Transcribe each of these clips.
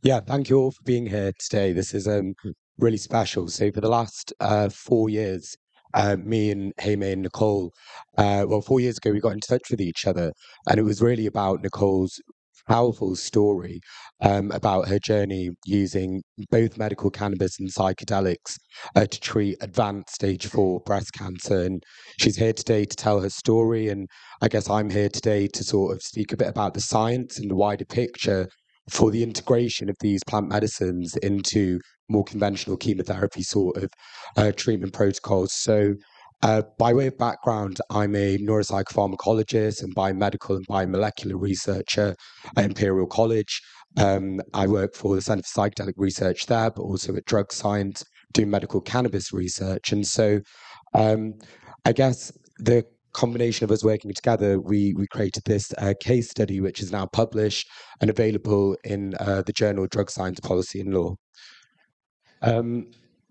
Yeah, thank you all for being here today. This is really special. So for the last 4 years, me and Jaime and Nicole, 4 years ago, we got in touch with each other, and it was really about Nicole's powerful story about her journey using both medical cannabis and psychedelics to treat advanced stage 4 breast cancer. And she's here today to tell her story. And I guess I'm here today to sort of speak a bit about the science and the wider picture for the integration of these plant medicines into more conventional chemotherapy sort of treatment protocols. So, by way of background, I'm a neuropsychopharmacologist and biomedical and biomolecular researcher at Imperial College. I work for the Center for Psychedelic Research there, but also at Drug Science, doing medical cannabis research. And so, I guess the combination of us working together, we created this case study, which is now published and available in the journal Drug Science Policy and Law.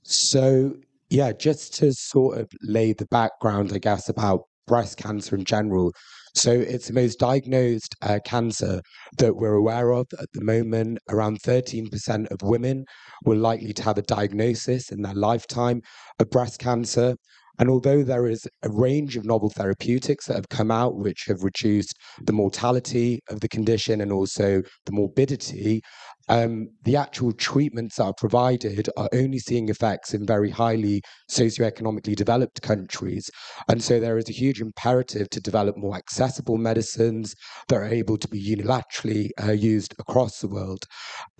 So, yeah, just to sort of lay the background, I guess, about breast cancer in general. So it's the most diagnosed cancer that we're aware of at the moment. Around 13% of women were likely to have a diagnosis in their lifetime of breast cancer. And although there is a range of novel therapeutics that have come out which have reduced the mortality of the condition and also the morbidity, the actual treatments that are provided are only seeing effects in very highly socioeconomically developed countries. And so there is a huge imperative to develop more accessible medicines that are able to be unilaterally used across the world.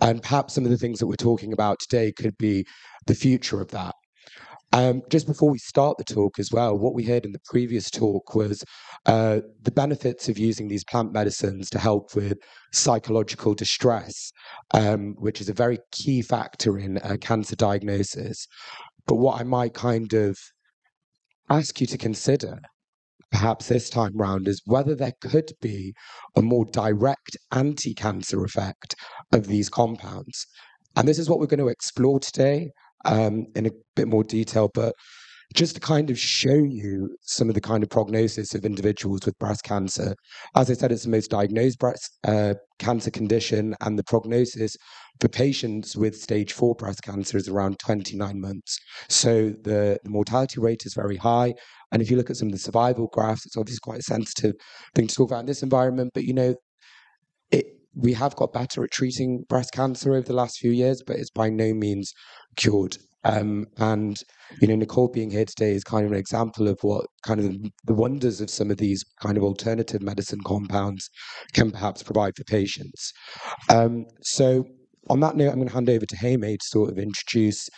And perhaps some of the things that we're talking about today could be the future of that. Just before we start the talk as well, what we heard in the previous talk was the benefits of using these plant medicines to help with psychological distress, which is a very key factor in cancer diagnosis. But what I might kind of ask you to consider, perhaps this time round, is whether there could be a more direct anti-cancer effect of these compounds. And this is what we're going to explore today in a bit more detail, but just to kind of show you some of the kind of prognosis of individuals with breast cancer. As I said, it's the most diagnosed breast cancer condition, and the prognosis for patients with stage 4 breast cancer is around 29 months. So the mortality rate is very high. And if you look at some of the survival graphs, it's obviously quite a sensitive thing to talk about in this environment, but we have got better at treating breast cancer over the last few years, but it's by no means cured. And Nicole being here today is kind of an example of what kind of the wonders of some of these kind of alternative medicine compounds can perhaps provide for patients. So on that note, I'm going to hand over to Jaime to sort of introduce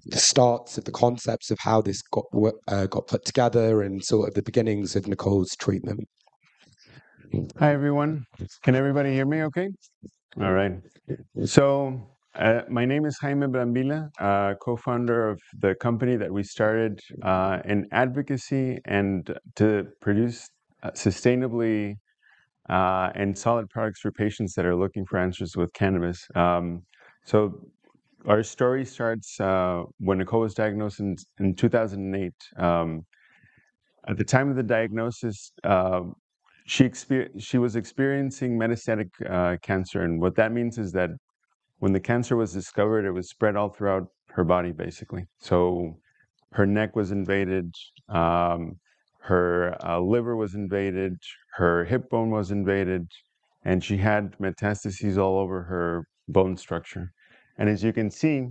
the starts of the concepts of how this got put together and sort of the beginnings of Nicole's treatment. Hi, everyone. Can everybody hear me okay? All right. So my name is Jaime Brambila, co-founder of the company that we started in advocacy and to produce sustainably and solid products for patients that are looking for answers with cannabis. So our story starts when Nicole was diagnosed in 2008. At the time of the diagnosis, she was experiencing metastatic cancer, and what that means is that when the cancer was discovered, it was spread all throughout her body, basically. So her neck was invaded, her liver was invaded, her hip bone was invaded, and she had metastases all over her bone structure. And as you can see,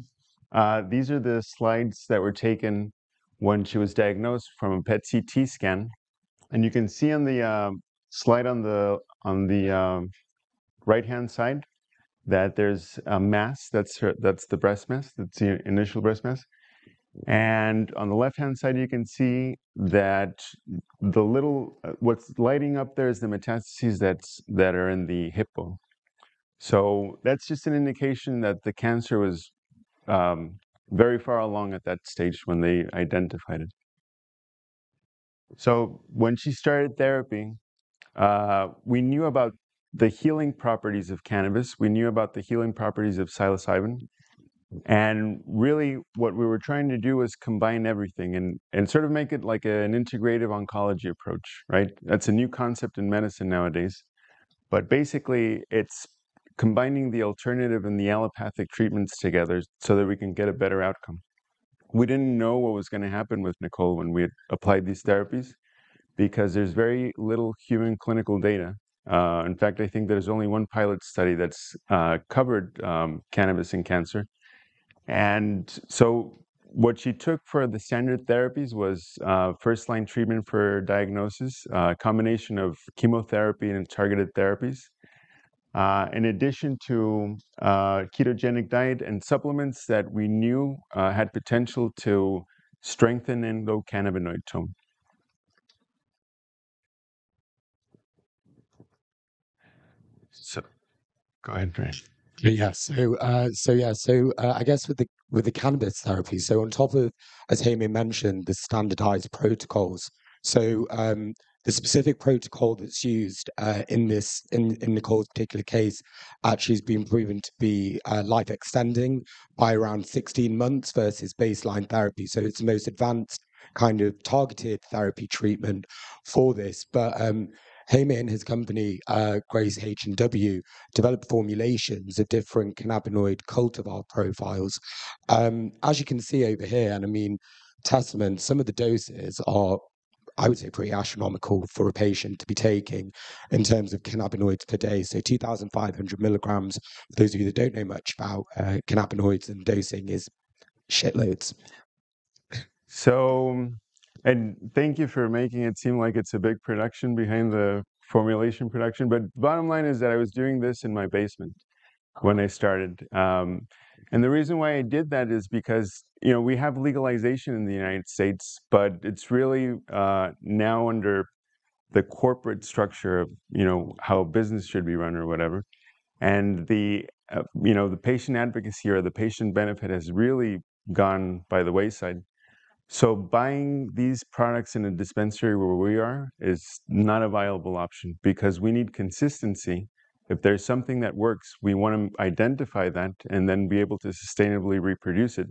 these are the slides that were taken when she was diagnosed from a PET CT scan. And you can see on the slide on the right-hand side that there's a mass. That's the breast mass. That's the initial breast mass. And on the left-hand side, you can see that the little what's lighting up there is the metastases that are in the hip bone. So that's just an indication that the cancer was very far along at that stage when they identified it. So when she started therapy, we knew about the healing properties of cannabis. We knew about the healing properties of psilocybin. And really, what we were trying to do was combine everything and sort of make it like an integrative oncology approach, right? That's a new concept in medicine nowadays. But basically, it's combining the alternative and the allopathic treatments together so that we can get a better outcome. We didn't know what was going to happen with Nicole when we had applied these therapies because there's very little human clinical data. In fact, I think there's only one pilot study that's covered cannabis in cancer. And so what she took for the standard therapies was first-line treatment for diagnosis, a combination of chemotherapy and targeted therapies. In addition to ketogenic diet and supplements that we knew had potential to strengthen endocannabinoid tone. So, go ahead, Ray. Yeah. I guess with the cannabis therapy, so on top of, as Jaime mentioned, the standardized protocols. The specific protocol that's used in Nicole's particular case actually has been proven to be life extending by around 16 months versus baseline therapy. So it's the most advanced kind of targeted therapy treatment for this. But Jaime and his company, Grace H&W, developed formulations of different cannabinoid cultivar profiles. As you can see over here, and I mean, testament, some of the doses are, I would say, pretty astronomical for a patient to be taking in terms of cannabinoids per day. So 2,500 milligrams, for those of you that don't know much about cannabinoids and dosing, is shitloads. So, and thank you for making it seem like it's a big production behind the formulation production. But bottom line is that I was doing this in my basement when I started. And the reason why I did that is because, you know, we have legalization in the United States, but it's really now under the corporate structure of, you know, how business should be run or whatever. And the, you know, the patient advocacy or the patient benefit has really gone by the wayside. So buying these products in a dispensary where we are is not a viable option because we need consistency. If there's something that works, we want to identify that and then be able to sustainably reproduce it.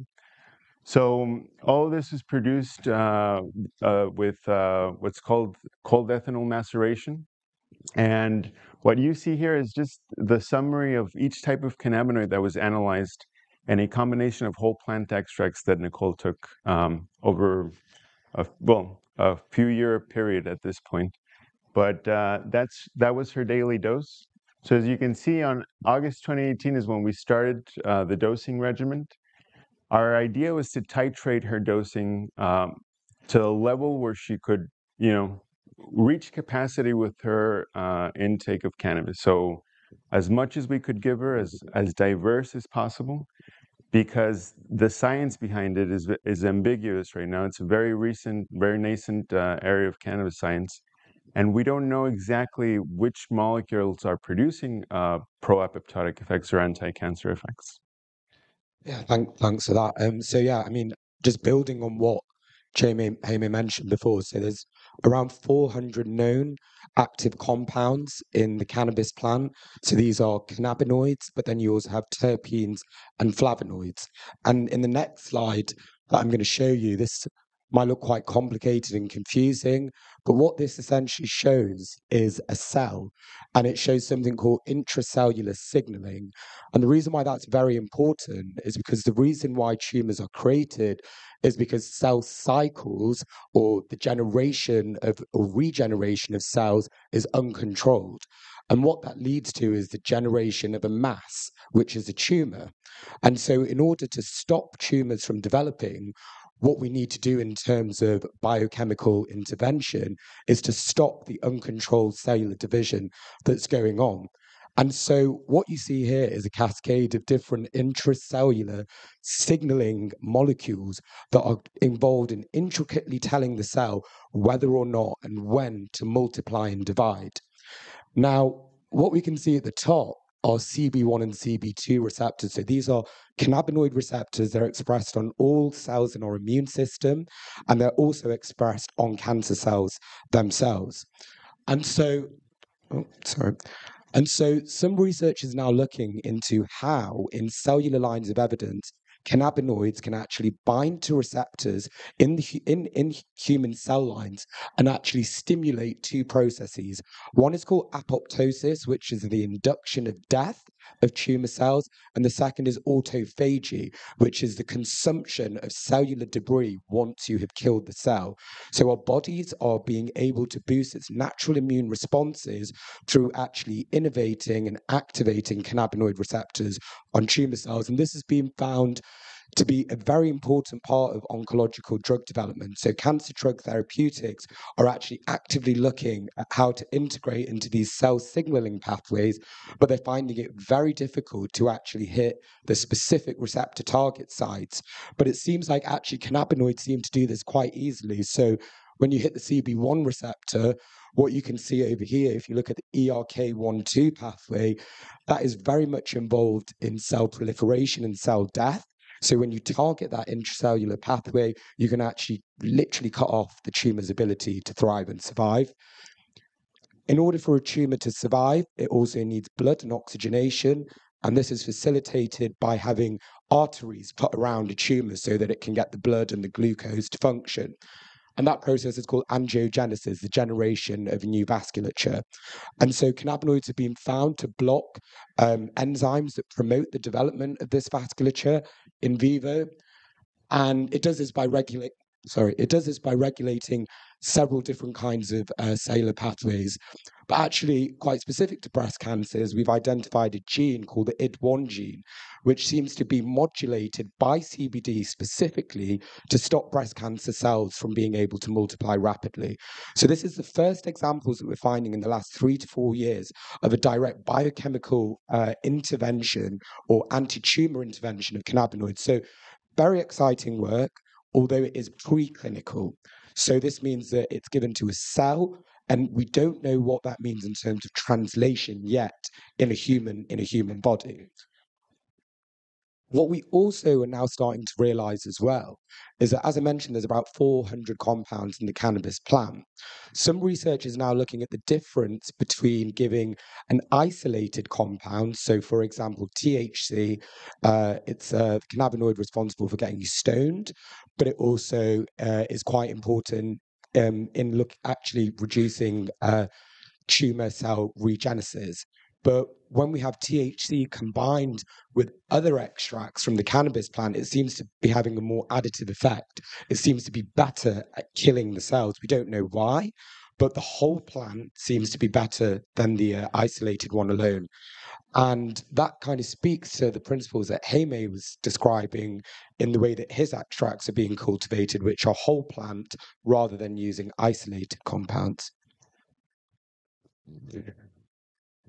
So all of this is produced with what's called cold ethanol maceration. And what you see here is just the summary of each type of cannabinoid that was analyzed and a combination of whole plant extracts that Nicole took over a few year period at this point. But that was her daily dose. So as you can see, on August 2018 is when we started the dosing regimen. Our idea was to titrate her dosing to a level where she could, you know, reach capacity with her intake of cannabis. So as much as we could give her, as diverse as possible, because the science behind it is ambiguous right now. It's a very recent, very nascent area of cannabis science. And we don't know exactly which molecules are producing pro-apoptotic effects or anti-cancer effects. Yeah, thanks for that. I mean, just building on what Jaime mentioned before, so there's around 400 known active compounds in the cannabis plant. So these are cannabinoids, but then you also have terpenes and flavonoids. And in the next slide that I'm going to show you, this might look quite complicated and confusing, but what this essentially shows is a cell, and it shows something called intracellular signaling. And the reason why that's very important is because the reason why tumors are created is because cell cycles, or the generation of or regeneration of cells, is uncontrolled. And what that leads to is the generation of a mass, which is a tumor. And so, in order to stop tumors from developing, what we need to do in terms of biochemical intervention is to stop the uncontrolled cellular division that's going on. And so what you see here is a cascade of different intracellular signaling molecules that are involved in intricately telling the cell whether or not and when to multiply and divide. Now, what we can see at the top are CB1 and CB2 receptors. So these are cannabinoid receptors. They're expressed on all cells in our immune system, and they're also expressed on cancer cells themselves. And so, And so some research is now looking into how, in cellular lines of evidence, cannabinoids can actually bind to receptors in human cell lines and actually stimulate two processes. One is called apoptosis, which is the induction of death of tumor cells, and the second is autophagy, which is the consumption of cellular debris once you have killed the cell. So our bodies are being able to boost its natural immune responses through actually innovating and activating cannabinoid receptors on tumor cells. And this has been found to be a very important part of oncological drug development. So cancer drug therapeutics are actually actively looking at how to integrate into these cell signaling pathways, but they're finding it very difficult to actually hit the specific receptor target sites. But it seems like actually cannabinoids seem to do this quite easily. So when you hit the CB1 receptor, what you can see over here, if you look at the ERK1/2 pathway, that is very much involved in cell proliferation and cell death. So when you target that intracellular pathway, you can actually literally cut off the tumor's ability to thrive and survive. In order for a tumor to survive, it also needs blood and oxygenation, and this is facilitated by having arteries put around a tumor so that it can get the blood and the glucose to function. And that process is called angiogenesis, the generation of new vasculature. And so cannabinoids have been found to block enzymes that promote the development of this vasculature in vivo. And it does this by regulating several different kinds of cellular pathways. But actually, quite specific to breast cancers, we've identified a gene called the ID1 gene, which seems to be modulated by CBD specifically to stop breast cancer cells from being able to multiply rapidly. So this is the first examples that we're finding in the last 3 to 4 years of a direct biochemical intervention or anti-tumor intervention of cannabinoids. So very exciting work, although it is preclinical. So this means that it's given to a cell, and we don't know what that means in terms of translation yet in a human body. What we also are now starting to realize as well is that, as I mentioned, there's about 400 compounds in the cannabis plant. Some research is now looking at the difference between giving an isolated compound. So, for example, THC, it's a cannabinoid responsible for getting you stoned, but it also is quite important in actually reducing tumor cell regenesis. But when we have THC combined with other extracts from the cannabis plant, it seems to be having a more additive effect. It seems to be better at killing the cells. We don't know why, but the whole plant seems to be better than the isolated one alone. And that kind of speaks to the principles that Jaime was describing in the way that his extracts are being cultivated, which are whole plant rather than using isolated compounds.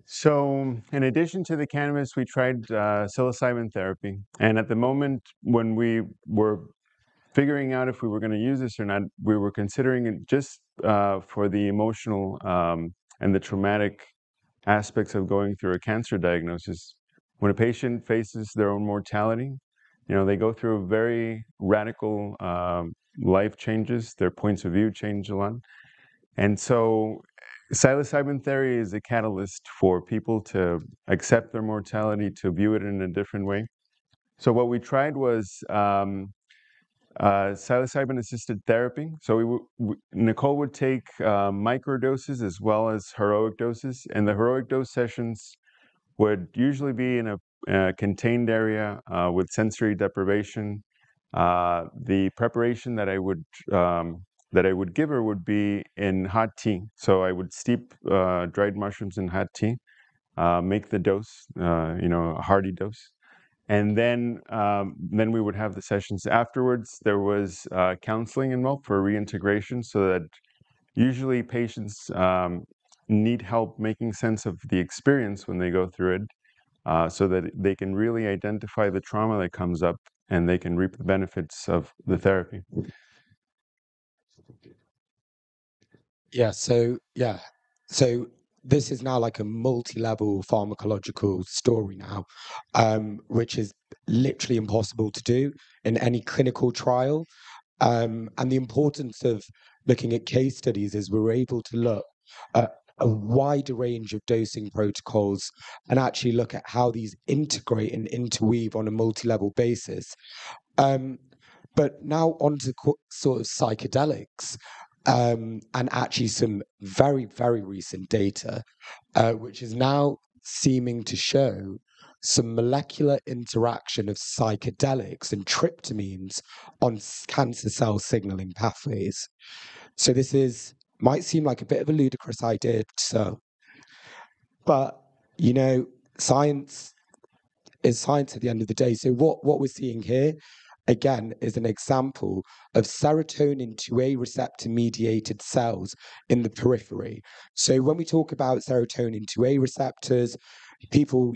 So, in addition to the cannabis, we tried psilocybin therapy. And at the moment, when we were figuring out if we were going to use this or not, we were considering it just for the emotional and the traumatic aspects of going through a cancer diagnosis. When a patient faces their own mortality, they go through very radical life changes. Their points of view change a lot. And so psilocybin therapy is a catalyst for people to accept their mortality, to view it in a different way. So what we tried was psilocybin-assisted therapy. So Nicole would take microdoses as well as heroic doses, and the heroic dose sessions would usually be in a contained area with sensory deprivation. The preparation that I would give her would be in hot tea. So I would steep dried mushrooms in hot tea, make the dose, a hearty dose. And then we would have the sessions afterwards. There was counseling involved for reintegration, so that usually patients need help making sense of the experience when they go through it, so that they can really identify the trauma that comes up and they can reap the benefits of the therapy. So this is now like a multi-level pharmacological story now, which is literally impossible to do in any clinical trial. And the importance of looking at case studies is we're able to look at a wider range of dosing protocols and actually look at how these integrate and interweave on a multi-level basis. But now on to sort of psychedelics, and actually some very, very recent data, which is now seeming to show some molecular interaction of psychedelics and tryptamines on cancer cell signaling pathways. So this might seem like a bit of a ludicrous idea, but science is science at the end of the day. So what we're seeing here, again, is an example of serotonin 2A receptor mediated cells in the periphery. So when we talk about serotonin 2A receptors, people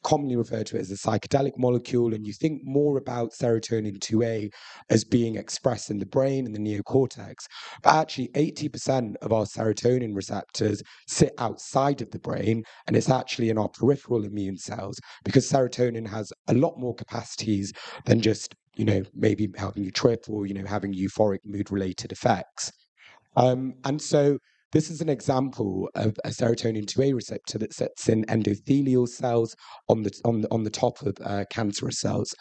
commonly refer to it as a psychedelic molecule, and you think more about serotonin 2A as being expressed in the brain and the neocortex. But actually, 80% of our serotonin receptors sit outside of the brain, and it's actually in our peripheral immune cells, because serotonin has a lot more capacities than just, maybe helping you trip or, having euphoric mood related effects. And so this is an example of a serotonin 2A receptor that sits in endothelial cells on the top of cancerous cells.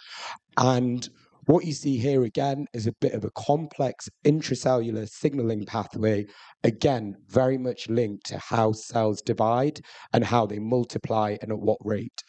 And what you see here again is a bit of a complex intracellular signaling pathway, again, very much linked to how cells divide and how they multiply and at what rate.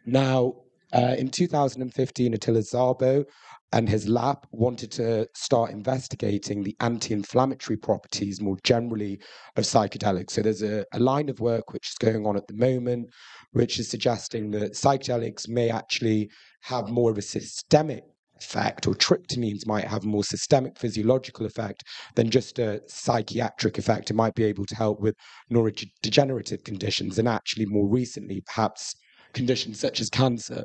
Now, in 2015, Attila Szabo and his lab wanted to start investigating the anti-inflammatory properties more generally of psychedelics. So there's a line of work which is going on at the moment, which is suggesting that psychedelics may actually have more of a systemic effect, or tryptamines might have a more systemic physiological effect than just a psychiatric effect. It might be able to help with neurodegenerative conditions, and actually more recently, perhaps conditions such as cancer.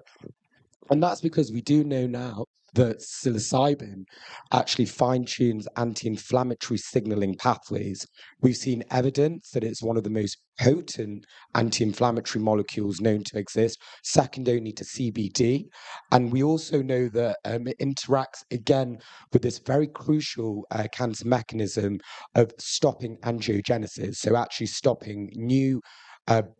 And that's because we do know now that psilocybin actually fine-tunes anti-inflammatory signaling pathways. We've seen evidence that it's one of the most potent anti-inflammatory molecules known to exist, second only to CBD. And we also know that it interacts, again, with this very crucial cancer mechanism of stopping angiogenesis, so actually stopping new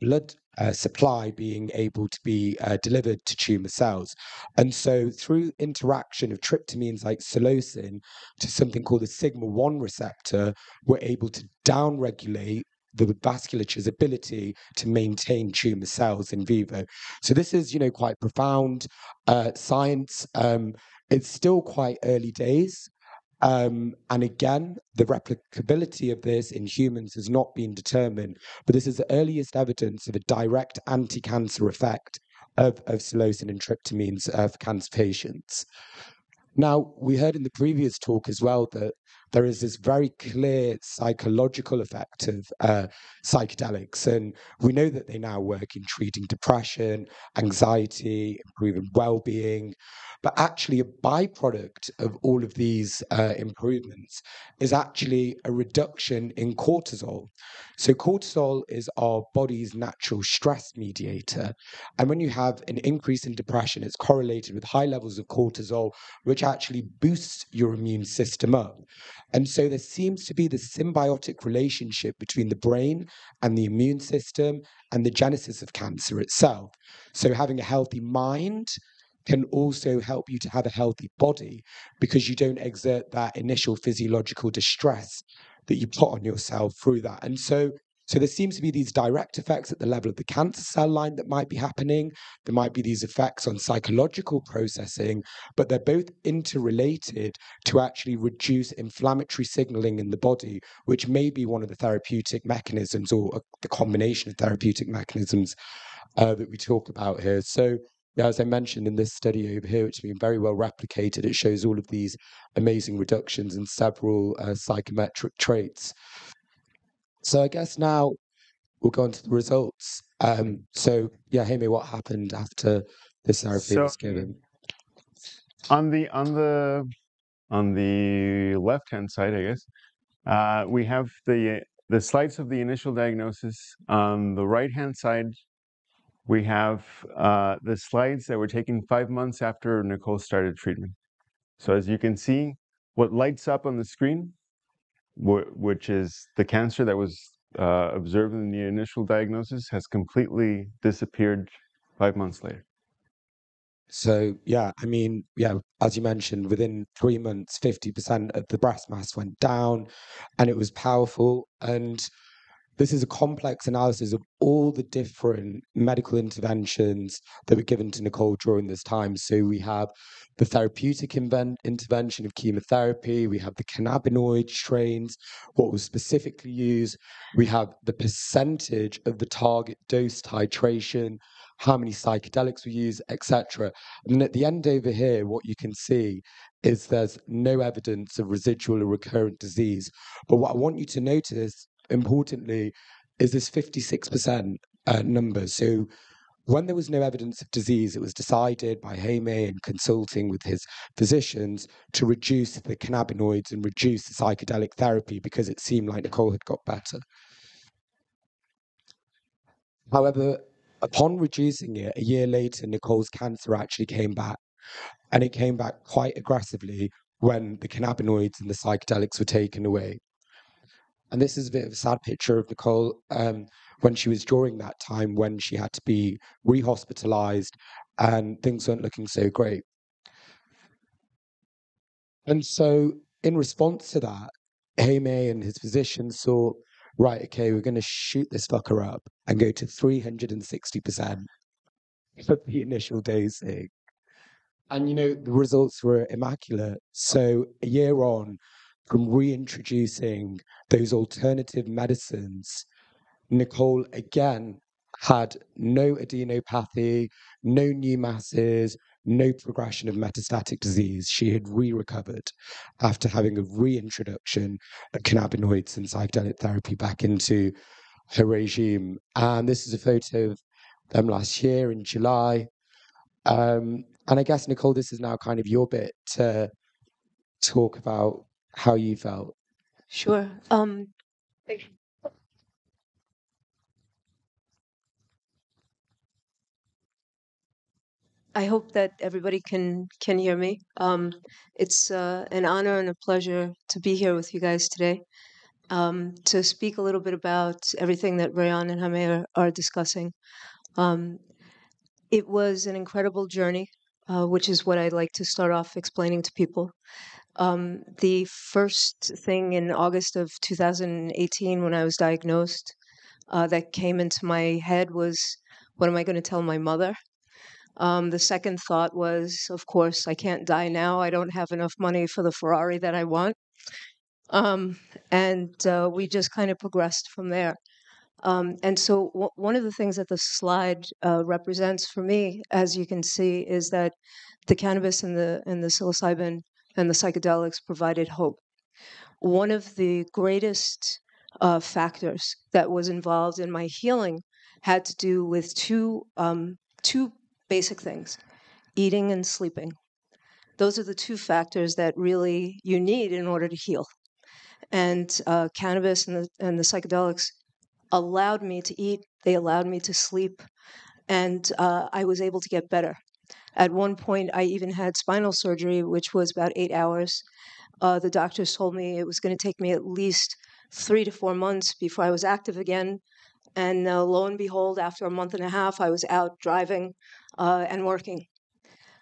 blood supply being able to be delivered to tumor cells. And so through interaction of tryptamines like psilocin to something called the sigma-1 receptor, we're able to downregulate the vasculature's ability to maintain tumor cells in vivo. So this is, quite profound science. It's still quite early days. And again, the replicability of this in humans has not been determined, but this is the earliest evidence of a direct anti-cancer effect of psilocin and tryptamines for cancer patients. Now, we heard in the previous talk as well that there is this very clear psychological effect of psychedelics, and we know that they now work in treating depression, anxiety, improving well-being. But actually, a byproduct of all of these improvements is actually a reduction in cortisol. So cortisol is our body's natural stress mediator. And when you have an increase in depression, it's correlated with high levels of cortisol, which actually boosts your immune system up. And so there seems to be this symbiotic relationship between the brain and the immune system and the genesis of cancer itself. So having a healthy mind can also help you to have a healthy body, because you don't exert that initial physiological distress that you put on yourself through that. And so there seems to be these direct effects at the level of the cancer cell line that might be happening. There might be these effects on psychological processing, but they're both interrelated to actually reduce inflammatory signaling in the body, which may be one of the therapeutic mechanisms, or the combination of therapeutic mechanisms that we talk about here. So, yeah, as I mentioned in this study over here, which has been very well replicated, it shows all of these amazing reductions in several psychometric traits. So I guess now we'll go on to the results. So yeah, Jaime, what happened after this therapy was given? On the left-hand side, I guess, we have the slides of the initial diagnosis. On the right-hand side, we have the slides that were taken 5 months after Nicole started treatment. So as you can see, what lights up on the screen, which is the cancer that was observed in the initial diagnosis has completely disappeared 5 months later. So, yeah, I mean, yeah, as you mentioned, within 3 months, 50% of the breast mass went down, and it was powerful. And this is a complex analysis of all the different medical interventions that were given to Nicole during this time. So we have the therapeutic intervention of chemotherapy, we have the cannabinoid strains, what was specifically used, we have the percentage of the target dose titration, how many psychedelics were used, etc. And then at the end over here, what you can see is there's no evidence of residual or recurrent disease. But what I want you to notice, importantly, is this 56% number. So when there was no evidence of disease, it was decided by Jaime and consulting with his physicians to reduce the cannabinoids and reduce the psychedelic therapy because it seemed like Nicole had got better. However, upon reducing it, a year later, Nicole's cancer actually came back, and it came back quite aggressively when the cannabinoids and the psychedelics were taken away. And this is a bit of a sad picture of Nicole when she was during that time when she had to be rehospitalized and things weren't looking so great. And so, in response to that, Jaime and his physicians thought, right, okay, we're going to shoot this fucker up and go to 360% for the initial dosing. And, you know, the results were immaculate. So, a year on from reintroducing those alternative medicines, Nicole again had no adenopathy, no new masses, no progression of metastatic disease. She had recovered after having a reintroduction of cannabinoids and psychedelic therapy back into her regime. And this is a photo of them last year in July. And I guess, Nicole, this is now kind of your bit to talk about how you felt. Sure. I hope that everybody can hear me. It's an honor and a pleasure to be here with you guys today, to speak a little bit about everything that Rayyan and Jaime are discussing. It was an incredible journey, which is what I'd like to start off explaining to people. The first thing in August of 2018, when I was diagnosed, that came into my head was, what am I going to tell my mother? The second thought was, of course, I can't die now. I don't have enough money for the Ferrari that I want. And we just kind of progressed from there. And so one of the things that the slide represents for me, as you can see, is that the cannabis and the psilocybin and the psychedelics provided hope. One of the greatest factors that was involved in my healing had to do with two basic things: eating and sleeping. Those are the two factors that really you need in order to heal. And cannabis and the psychedelics allowed me to eat, they allowed me to sleep, and I was able to get better. At one point, I even had spinal surgery, which was about 8 hours. The doctors told me it was going to take me at least 3 to 4 months before I was active again. And lo and behold, after a month and a half, I was out driving and working.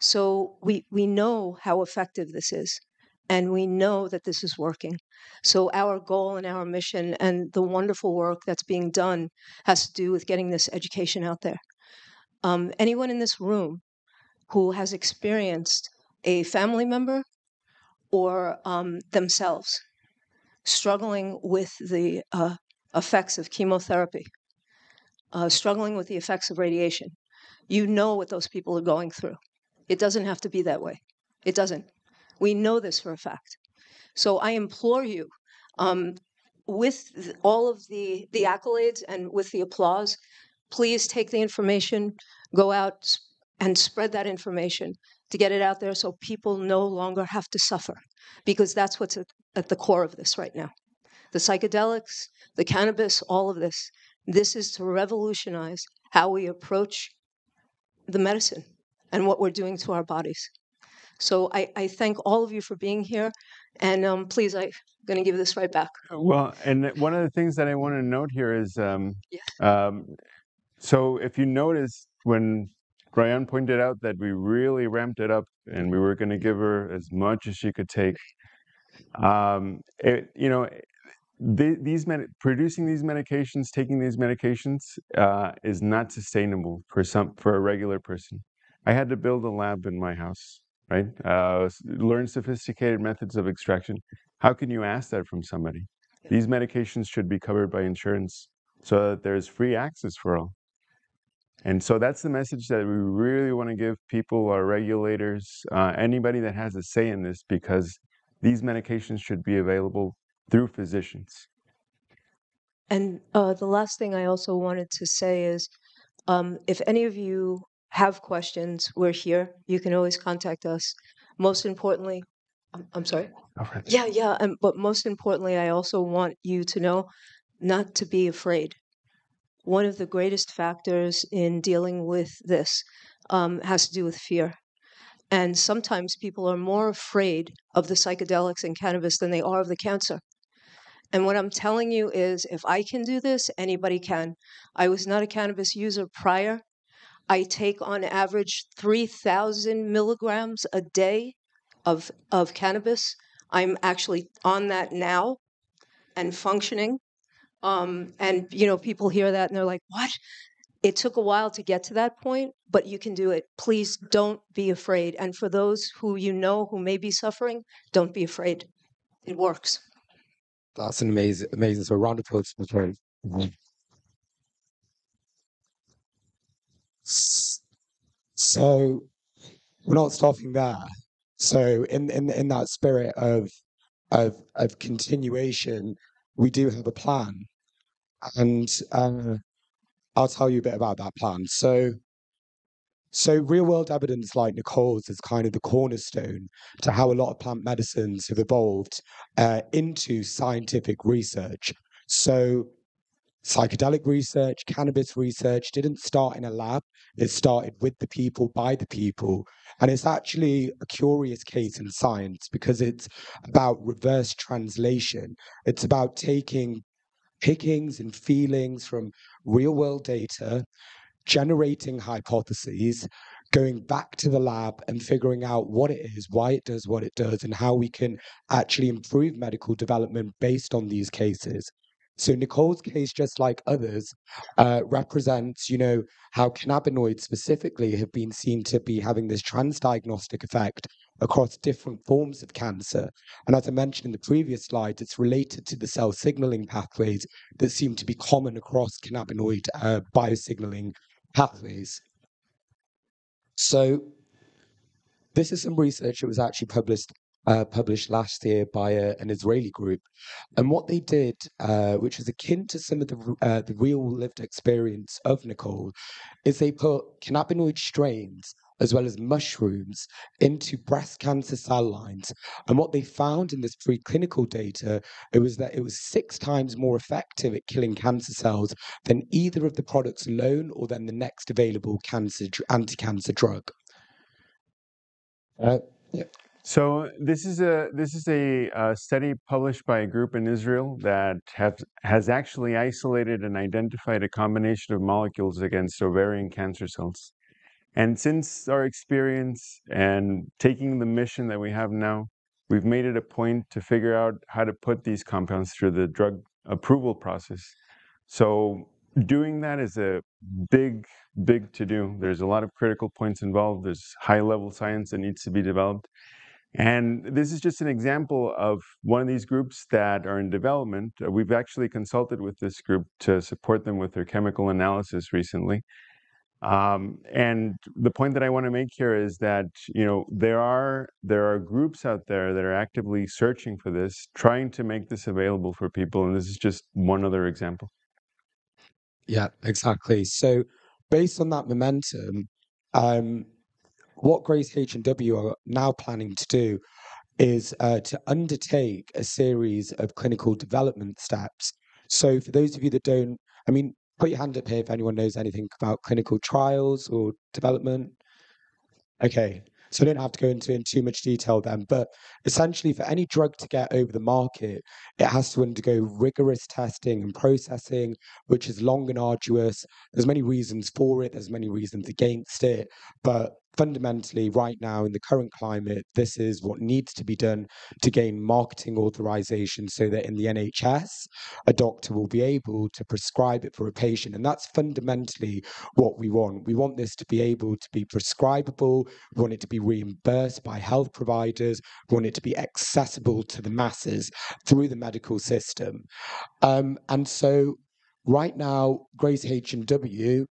So we know how effective this is, and we know that this is working. So our goal and our mission and the wonderful work that's being done has to do with getting this education out there. Anyone in this room who has experienced a family member or themselves struggling with the effects of chemotherapy, struggling with the effects of radiation, you know what those people are going through. It doesn't have to be that way. It doesn't. We know this for a fact. So I implore you, with all of the accolades and with the applause, please take the information, go out and spread that information to get it out there so people no longer have to suffer, because that's what's at the core of this right now. The psychedelics, the cannabis, all of this. This is to revolutionize how we approach the medicine and what we're doing to our bodies. So I thank all of you for being here, and please, I'm going to give this right back. Well, and one of the things that I want to note here is, Yes. so if you notice when Rayyan pointed out that we really ramped it up and we were going to give her as much as she could take, you know, producing these medications, taking these medications, is not sustainable for a regular person. I had to build a lab in my house, right? Learn sophisticated methods of extraction. How can you ask that from somebody? These medications should be covered by insurance so that there's free access for all. And so that's the message that we really want to give people, our regulators, anybody that has a say in this, because these medications should be available through physicians. And the last thing I also wanted to say is, if any of you have questions, we're here. You can always contact us. Most importantly, I'm sorry. Yeah. But most importantly, I also want you to know not to be afraid. One of the greatest factors in dealing with this has to do with fear. And sometimes people are more afraid of the psychedelics and cannabis than they are of the cancer. And what I'm telling you is, if I can do this, anybody can. I was not a cannabis user prior. I take on average 3,000 milligrams a day of cannabis. I'm actually on that now and functioning. And, people hear that and they're like, what? It took a while to get to that point, but you can do it. Please don't be afraid. And for those who who may be suffering, don't be afraid. It works. That's an amazing. So a round of applause for Nicole. So we're not stopping there. So in that spirit of continuation, we do have a plan, and I'll tell you a bit about that plan. So real world evidence like Nicole's is kind of the cornerstone to how a lot of plant medicines have evolved into scientific research. So psychedelic research, cannabis research didn't start in a lab. It started with the people, by the people. And it's actually a curious case in science because it's about reverse translation. It's about taking pickings and feelings from real world data, generating hypotheses, going back to the lab and figuring out what it is, why it does what it does, and how we can actually improve medical development based on these cases. So Nicole's case, just like others, represents, how cannabinoids specifically have been seen to be having this transdiagnostic effect across different forms of cancer. And as I mentioned in the previous slide, it's related to the cell signaling pathways that seem to be common across cannabinoid biosignaling pathways. So this is some research that was actually published last year by an Israeli group, and what they did, which is akin to some of the real lived experience of Nicole, is they put cannabinoid strains as well as mushrooms into breast cancer cell lines. And what they found in this preclinical data, it was that it was 6 times more effective at killing cancer cells than either of the products alone or than the next available anti-cancer drug. Yeah. So this is a study published by a group in Israel that has actually isolated and identified a combination of molecules against ovarian cancer cells. And since our experience and taking the mission that we have now, we've made it a point to figure out how to put these compounds through the drug approval process. So doing that is a big to do. There's a lot of critical points involved. There's high level science that needs to be developed. And this is just an example of one of these groups that are in development. We've actually consulted with this group to support them with their chemical analysis recently. And the point that I want to make here is that, there are groups out there that are actively searching for this, trying to make this available for people. And this is just one other example. Yeah, exactly. So based on that momentum, what Grace H&W are now planning to do is to undertake a series of clinical development steps. So for those of you that don't, put your hand up here if anyone knows anything about clinical trials or development. Okay. So I don't have to go into in too much detail then, but essentially for any drug to get over the market, it has to undergo rigorous testing and processing, which is long and arduous. There's many reasons for it, there's many reasons against it, but fundamentally right now in the current climate, this is what needs to be done to gain marketing authorization so that in the NHS, a doctor will be able to prescribe it for a patient. And that's fundamentally what we want. We want this to be able to be prescribable. We want it to be reimbursed by health providers. We want it to be accessible to the masses through the medical system. And so right now, Grace H&W,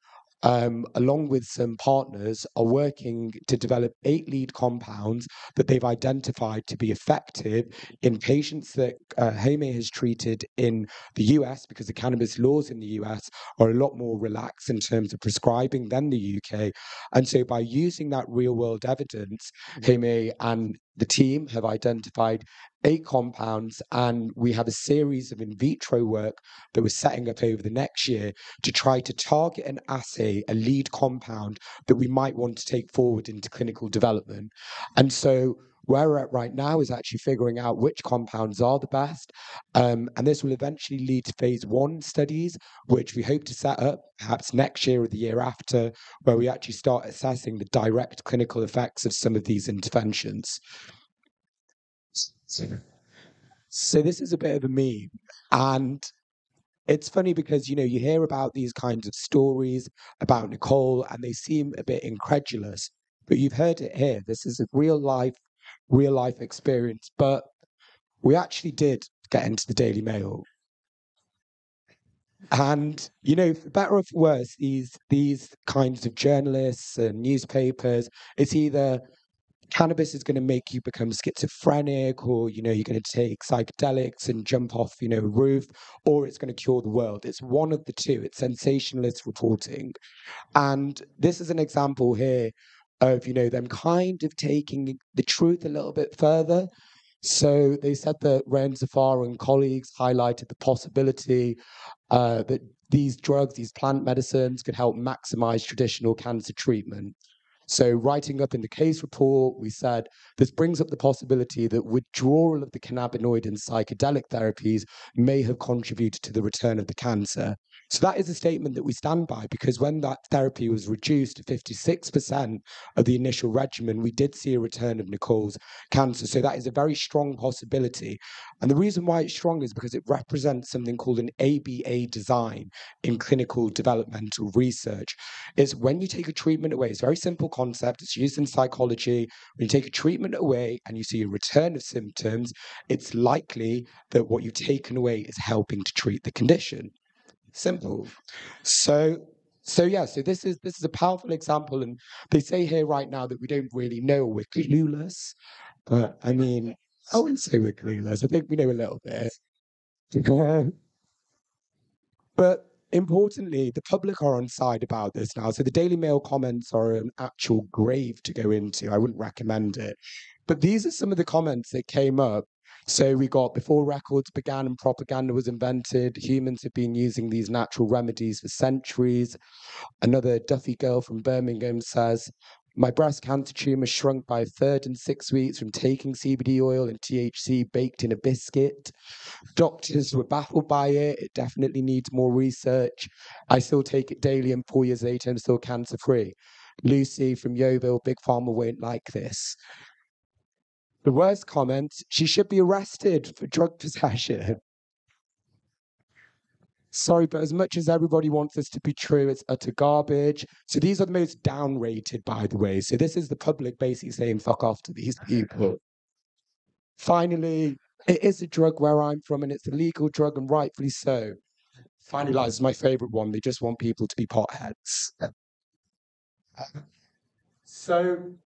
along with some partners, are working to develop 8 lead compounds that they've identified to be effective in patients that Jaime has treated in the US, because the cannabis laws in the US are a lot more relaxed in terms of prescribing than the UK. And so by using that real world evidence, Jaime and the team have identified 8 compounds, and we have a series of in vitro work that we're setting up over the next year to try to target an assay, a lead compound that we might want to take forward into clinical development. And so where we're at right now is actually figuring out which compounds are the best. And this will eventually lead to phase 1 studies, which we hope to set up perhaps next year or the year after, where we actually start assessing the direct clinical effects of some of these interventions. So this is a bit of a meme, and it's funny because, you know, you hear about these kinds of stories about Nicole and they seem a bit incredulous, but you've heard it here. This is a real life experience. But we actually did get into the Daily Mail. And, you know, for better or for worse, these kinds of journalists and newspapers, it's either cannabis is going to make you become schizophrenic, or, you know, you're going to take psychedelics and jump off, you know, a roof, or it's going to cure the world. It's one of the two. It's sensationalist reporting. And this is an example here of, you know, them kind of taking the truth a little bit further. So they said that Rayyan, Zafar and colleagues highlighted the possibility that these drugs, these plant medicines, could help maximize traditional cancer treatment. So writing up in the case report, we said this brings up the possibility that withdrawal of the cannabinoid and psychedelic therapies may have contributed to the return of the cancer. So that is a statement that we stand by, because when that therapy was reduced to 56% of the initial regimen, we did see a return of Nicole's cancer. So that is a very strong possibility. And the reason why it's strong is because it represents something called an ABA design in clinical developmental research. It's when you take a treatment away, it's a very simple concept, it's used in psychology. When you take a treatment away and you see a return of symptoms, it's likely that what you've taken away is helping to treat the condition. Simple. So this is a powerful example, and they say here right now that we don't really know, we're clueless. But I mean, I wouldn't say we're clueless. I think we know a little bit. But importantly, the public are on side about this now. So the Daily Mail comments are an actual grave to go into. I wouldn't recommend it. But these are some of the comments that came up. So we got, before records began and propaganda was invented, humans have been using these natural remedies for centuries. Another Duffy girl from Birmingham says, my breast cancer tumor shrunk by a third in 6 weeks from taking CBD oil and THC baked in a biscuit. Doctors were baffled by it. It definitely needs more research. I still take it daily, and 4 years later, I'm still cancer-free. Lucy from Yeovil, Big Pharma won't like this. The worst comment, she should be arrested for drug possession. Sorry, but as much as everybody wants this to be true, it's utter garbage. So these are the most downrated, by the way. So this is the public basically saying fuck off to these people. Finally, it is a drug where I'm from, and it's a legal drug, and rightfully so. Finally, lies is my favorite one. They just want people to be potheads. So,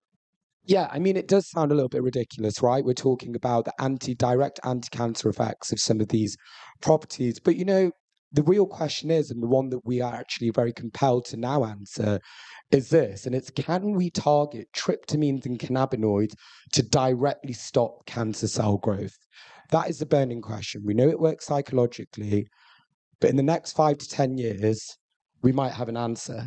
yeah, I mean, it does sound a little bit ridiculous, right? We're talking about the direct anti-cancer effects of some of these properties. But, you know, the real question is, and the one that we are actually very compelled to now answer, is this, and it's, can we target tryptamines and cannabinoids to directly stop cancer cell growth? That is the burning question. We know it works psychologically, but in the next 5 to 10 years, we might have an answer.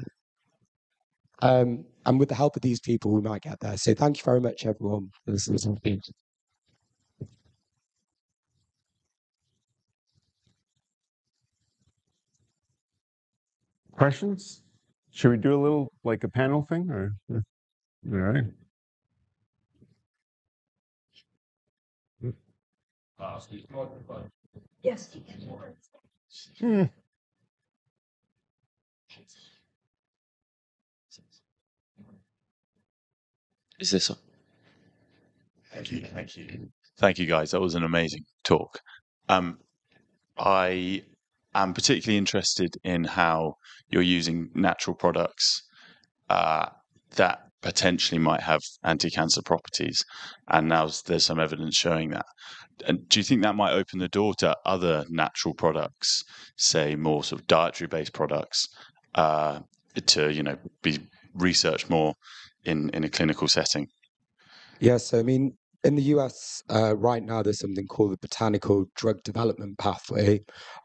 And with the help of these people, we might get there. So thank you very much, everyone, for listening. Questions? Should we do a little like a panel thing, or all right? Yes. Hmm. Is this on? Thank you. Thank you. Thank you, guys. That was an amazing talk. I am particularly interested in how you're using natural products that potentially might have anti-cancer properties, and now there's some evidence showing that. And do you think that might open the door to other natural products, say more sort of dietary-based products, to be researched more in a clinical setting? Yes, I mean, in the US right now, there's something called the Botanical Drug Development Pathway.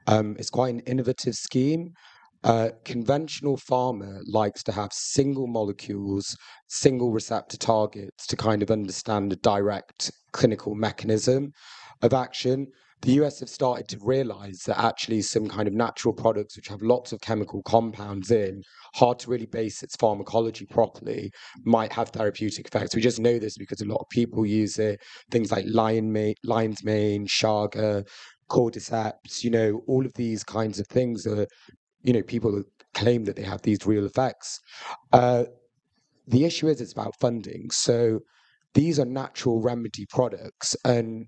It's quite an innovative scheme. Conventional pharma likes to have single molecules, single receptor targets to kind of understand the direct clinical mechanism of action. The US have started to realize that actually some kind of natural products which have lots of chemical compounds in, hard to really base its pharmacology properly, might have therapeutic effects. We just know this because a lot of people use it. Things like lion's mane, chaga, cordyceps, all of these kinds of things are, people claim that they have these real effects. The issue is it's about funding. So these are natural remedy products. And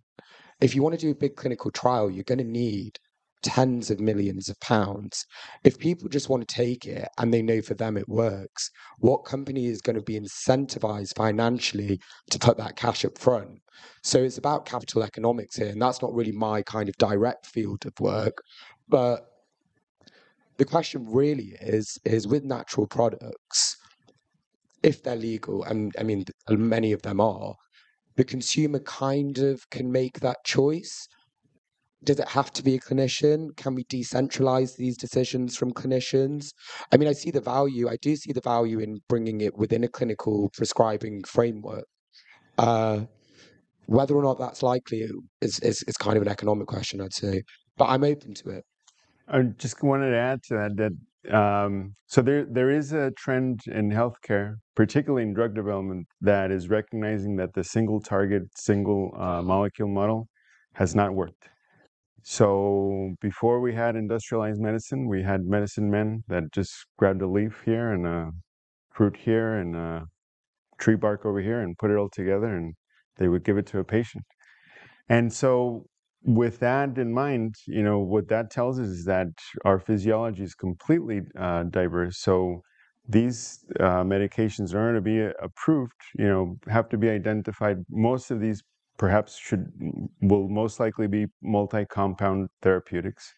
if you want to do a big clinical trial, you're going to need tens of millions of pounds. If people just want to take it and they know for them it works, what company is going to be incentivized financially to put that cash up front? So it's about capital economics here, and that's not really my kind of direct field of work. But the question really is with natural products, if they're legal, and I mean, many of them are, the consumer kind of can make that choice. Does it have to be a clinician? Can we decentralize these decisions from clinicians? I mean, I do see the value in bringing it within a clinical prescribing framework. Whether or not that's likely is kind of an economic question, I'd say. But I'm open to it. I just wanted to add to that so there is a trend in healthcare, particularly in drug development, that is recognizing that the single target, single molecule model has not worked. So before we had industrialized medicine, we had medicine men that just grabbed a leaf here and a fruit here and a tree bark over here and put it all together, and they would give it to a patient. And so with that in mind, what that tells us is that our physiology is completely diverse. So these medications, in order to be approved, have to be identified. Most of these perhaps will most likely be multi-compound therapeutics.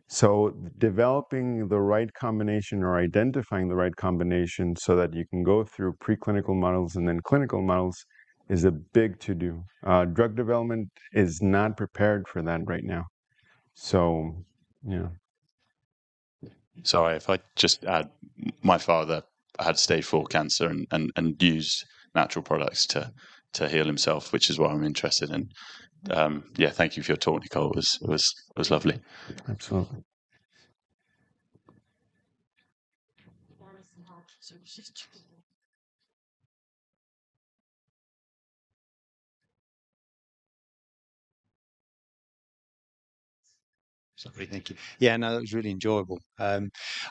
So developing the right combination or identifying the right combination so that you can go through preclinical models and then clinical models is a big to-do. Drug development is not prepared for that right now. So, yeah. Sorry, if I just add, my father had stage 4 cancer and used natural products to heal himself, which is what I'm interested in. Yeah, thank you for your talk, Nicole. It was lovely. Absolutely. Sorry, thank you. Yeah, no, that was really enjoyable. I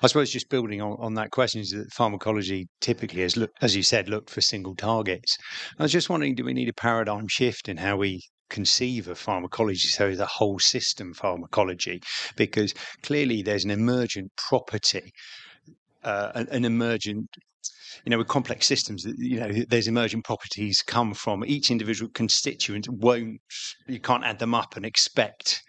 suppose just building on that question is that pharmacology typically has looked, as you said, looked for single targets. I was just wondering, do we need a paradigm shift in how we conceive of pharmacology, so the whole system pharmacology? Because clearly there's an emergent property, an emergent, with complex systems, there's emergent properties come from each individual constituent. You can't add them up and expect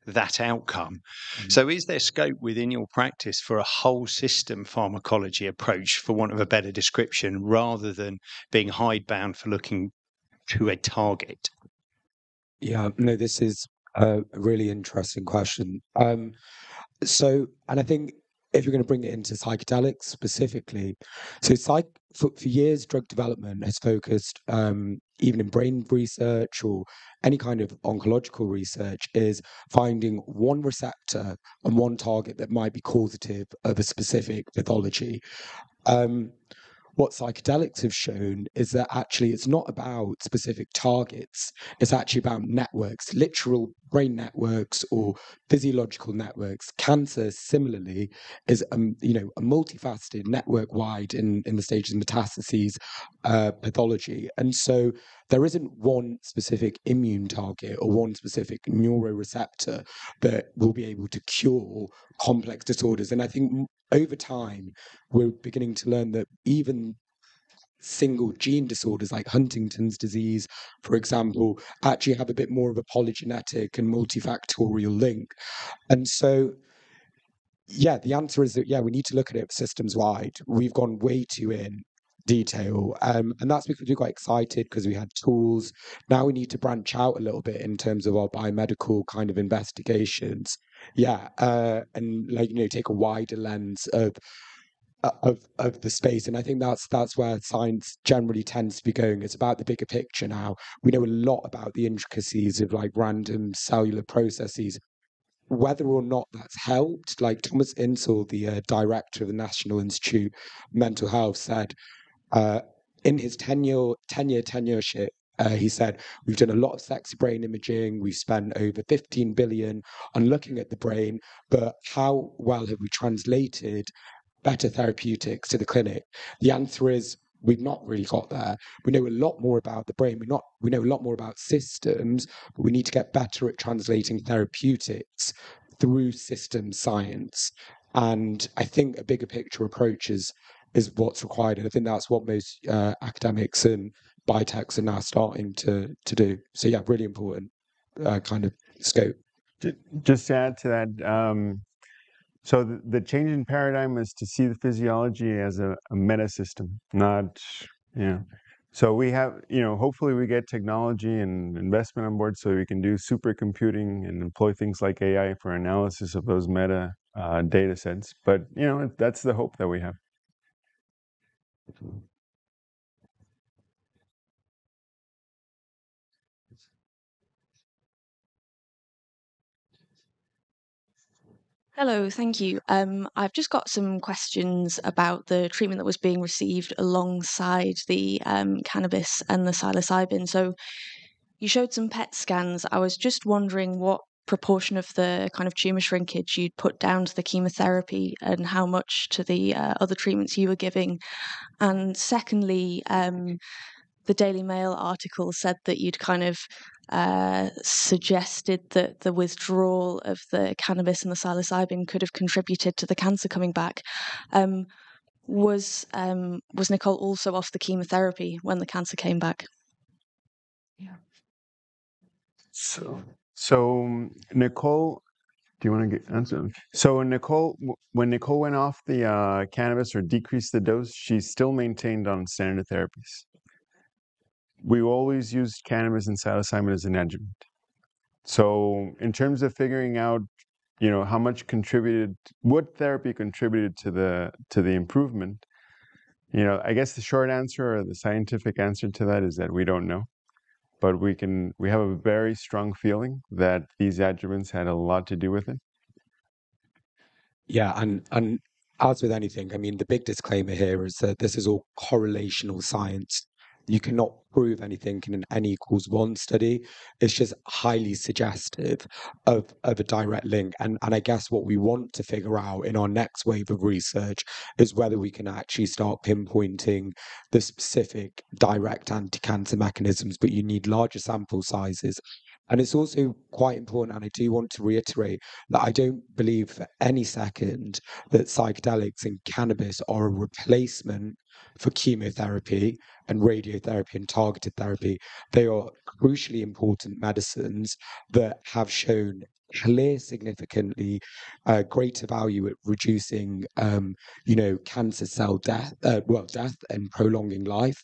that outcome. So is there scope within your practice for a whole system pharmacology approach, for want of a better description, rather than being hidebound for looking to a target? Yeah, no, this is a really interesting question. And I think if you're going to bring it into psychedelics specifically, so for years, drug development has focused, even in brain research or any kind of oncological research, is finding one receptor and one target that might be causative of a specific pathology. What psychedelics have shown is that actually it's not about specific targets. It's actually about networks, literal brain networks or physiological networks. Cancer, similarly, is a multifaceted, network-wide in the stages of metastases pathology. And so there isn't one specific immune target or one specific neuroreceptor that will be able to cure complex disorders. And I think over time, we're beginning to learn that even single gene disorders like Huntington's disease, for example, actually have a bit more of a polygenetic and multifactorial link. And so, yeah, the answer is that, yeah, we need to look at it systems wide. We've gone way too in detail. And that's because we got excited because we had tools. Now we need to branch out a little bit in terms of our biomedical kind of investigations. Yeah. And take a wider lens of the space. And I think that's where science generally tends to be going. It's about the bigger picture now. We know a lot about the intricacies of like random cellular processes. Whether or not that's helped, like Thomas Insel, the director of the National Institute of Mental Health, said in his tenureship, he said, we've done a lot of sexy brain imaging. We've spent over 15 billion on looking at the brain, but how well have we translated better therapeutics to the clinic? The answer is we've not really got there. We know a lot more about the brain. We know a lot more about systems, but we need to get better at translating therapeutics through system science. And I think a bigger picture approach is what's required. And I think that's what most academics and biotechs are now starting to do. So yeah, really important kind of scope. Just to add to that, so the change in paradigm is to see the physiology as a meta system, not, so we have, hopefully we get technology and investment on board so we can do supercomputing and employ things like AI for analysis of those meta data sets. But, that's the hope that we have. Hello, thank you. I've just got some questions about the treatment that was being received alongside the cannabis and the psilocybin. So you showed some PET scans. I was just wondering what proportion of the kind of tumor shrinkage you'd put down to the chemotherapy and how much to the other treatments you were giving. And secondly, the Daily Mail article said that you'd kind of suggested that the withdrawal of the cannabis and the psilocybin could have contributed to the cancer coming back. Was Nicole also off the chemotherapy when the cancer came back? Yeah. So Nicole, do you want to answer? So when Nicole went off the cannabis or decreased the dose, she still maintained on standard therapies. We always used cannabis and psilocybin as an adjunct. So in terms of figuring out, how much contributed, what therapy contributed to the improvement, I guess the short answer or the scientific answer to that is that we don't know. But we have a very strong feeling that these adjuvants had a lot to do with it. Yeah, and as with anything, I mean, the big disclaimer here is that this is all correlational science. You cannot prove anything in an N=1 study. It's just highly suggestive of a direct link. And I guess what we want to figure out in our next wave of research is whether we can actually start pinpointing the specific direct anti-cancer mechanisms, but you need larger sample sizes. And it's also quite important, and I do want to reiterate that I don't believe for any second that psychedelics and cannabis are a replacement for chemotherapy and radiotherapy and targeted therapy. They are crucially important medicines that have shown clear significantly greater value at reducing, cancer cell death, death and prolonging life.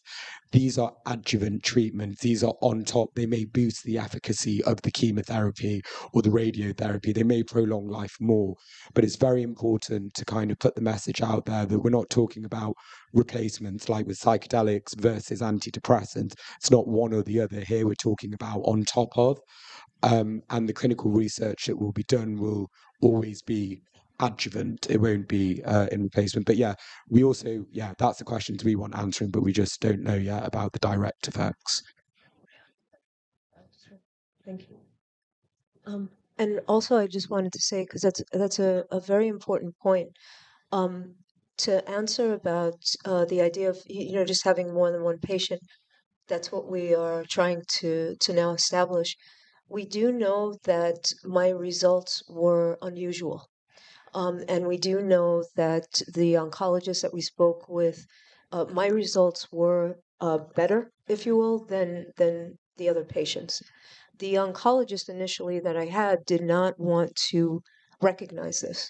These are adjuvant treatments. These are on top. They may boost the efficacy of the chemotherapy or the radiotherapy. They may prolong life more, but it's very important to kind of put the message out there that we're not talking about replacements like with psychedelics versus antidepressants. It's not one or the other. Here we're talking about on top of. And the clinical research that will be done will always be adjuvant. It won't be in replacement. But yeah, we also, that's the questions we want answering, but we just don't know yet about the direct effects. Thank you. And also, I just wanted to say, because that's a very important point, to answer about the idea of just having more than one patient. That's what we are trying to now establish. We do know that my results were unusual. And we do know that the oncologist that we spoke with, my results were better, if you will, than the other patients. The oncologist initially that I had did not want to recognize this,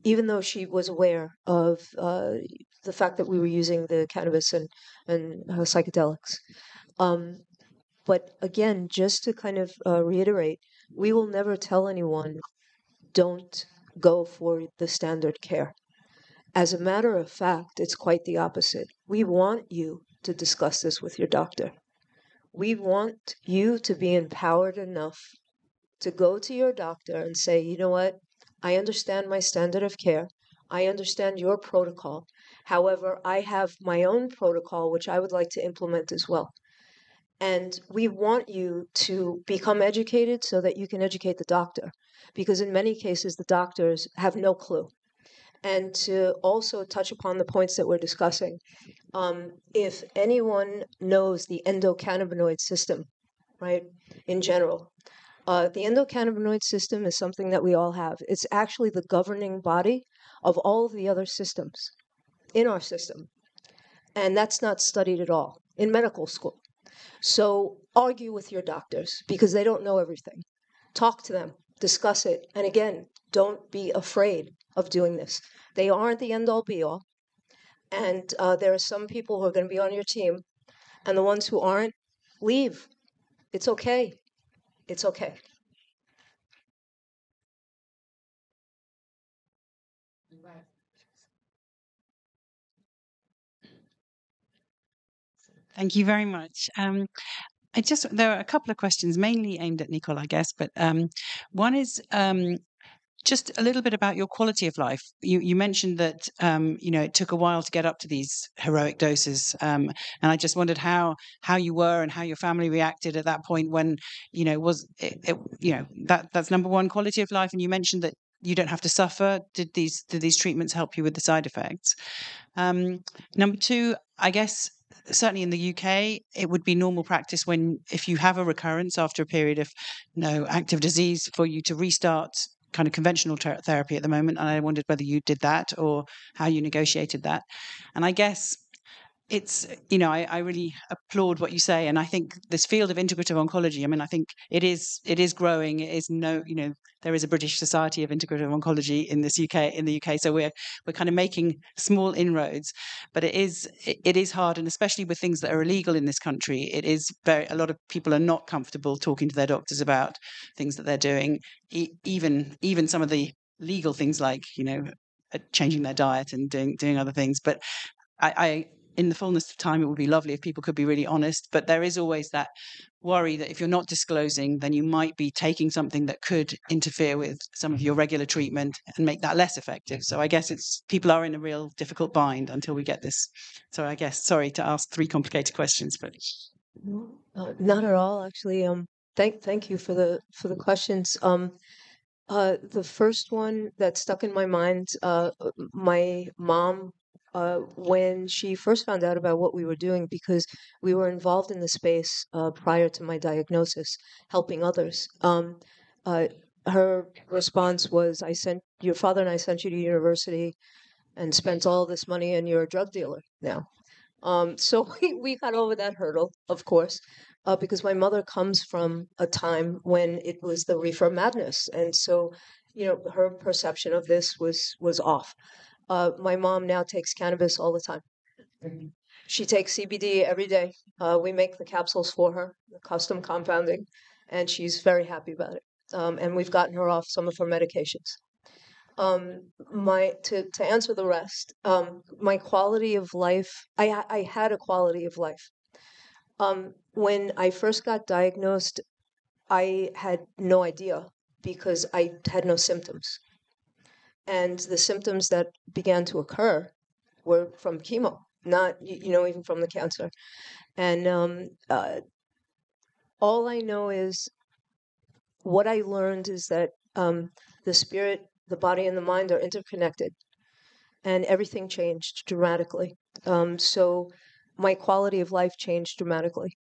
even though she was aware of the fact that we were using the cannabis and psychedelics. But again, just to kind of reiterate, we will never tell anyone, don't go for the standard care. As a matter of fact, it's quite the opposite. We want you to discuss this with your doctor. We want you to be empowered enough to go to your doctor and say, you know what, I understand my standard of care. I understand your protocol. However, I have my own protocol, which I would like to implement as well. And we want you to become educated so that you can educate the doctor, because in many cases, the doctors have no clue. And to also touch upon the points that we're discussing, if anyone knows the endocannabinoid system, right, in general, the endocannabinoid system is something that we all have. It's actually the governing body of all of the other systems in our system. And that's not studied at all in medical school. So argue with your doctors because they don't know everything. Talk to them, discuss it. And again, don't be afraid of doing this. They aren't the end all be all. And there are some people who are going to be on your team, and the ones who aren't, leave. It's okay. It's okay. Thank you very much. There are a couple of questions, mainly aimed at Nicole, I guess, but one is just a little bit about your quality of life. You mentioned that it took a while to get up to these heroic doses, and I just wondered how you were and how your family reacted at that point when that's number one, quality of life. And you mentioned that you don't have to suffer. Did these treatments help you with the side effects? Number two, I guess, certainly in the UK, it would be normal practice if you have a recurrence after a period of no active disease for you to restart kind of conventional therapy at the moment. And I wondered whether you did that or how you negotiated that. And I guess it's, I really applaud what you say. And I think this field of integrative oncology, I mean, I think it is growing. It is there is a British Society of Integrative Oncology in the UK. So we're kind of making small inroads, but it is hard. And especially with things that are illegal in this country, a lot of people are not comfortable talking to their doctors about things that they're doing, even some of the legal things like, changing their diet and doing other things. But I in the fullness of time, it would be lovely if people could be really honest, but there is always that worry that if you're not disclosing, then you might be taking something that could interfere with some of your regular treatment and make that less effective. So I guess people are in a real difficult bind until we get this. So I guess, sorry to ask three complicated questions, but not at all, actually. Thank you for the questions. The first one that stuck in my mind, my mom, when she first found out about what we were doing, because we were involved in the space prior to my diagnosis, helping others. Her response was, your father and I sent you to university and spent all this money, and you're a drug dealer now. So we got over that hurdle, of course, because my mother comes from a time when it was the reefer madness, and so her perception of this was off. My mom now takes cannabis all the time. She takes CBD every day. We make the capsules for her, the custom compounding, and she's very happy about it. And we've gotten her off some of her medications. To answer the rest, my quality of life, I had a quality of life. When I first got diagnosed, I had no idea because I had no symptoms. And the symptoms that began to occur were from chemo, not, even from the cancer. And all I know is what I learned is that the spirit, the body, and the mind are interconnected, and everything changed dramatically. So my quality of life changed dramatically.